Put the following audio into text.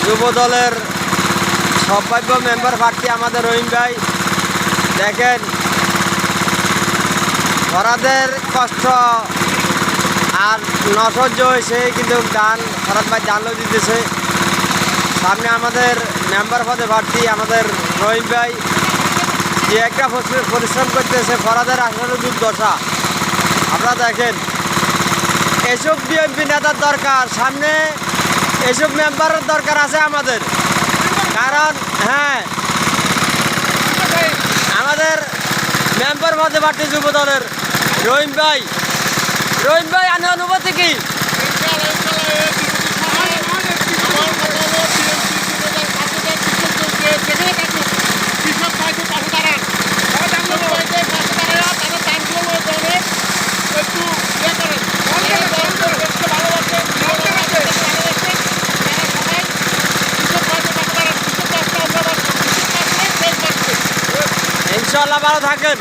যুব দলের সৌভাগ্য মেম্বার প্রার্থী আমাদের রহিম ভাই। দেখেন ফরাদের কষ্ট আর নসহ্য হয়েছে, কিন্তু ধান ফরাদ ভাই ধানও দিতেছে। সামনে আমাদের মেম্বার পদে প্রার্থী আমাদের রহিম ভাই, যে একটা পরিশ্রম করতেছে। ফরাদের আসলে দুর্দশা। আপনারা দেখেন এসব বিএনপি নেতার দরকার, সামনে এসব মেম্বারের দরকার আছে আমাদের। কারণ হ্যাঁ, আমাদের মেম্বার পদে প্রার্থী যুব দলের রহিম ভাই। রহিম ভাই আনে অনুভূতি কি? ইনশাআল্লাহ ভালো থাকেন।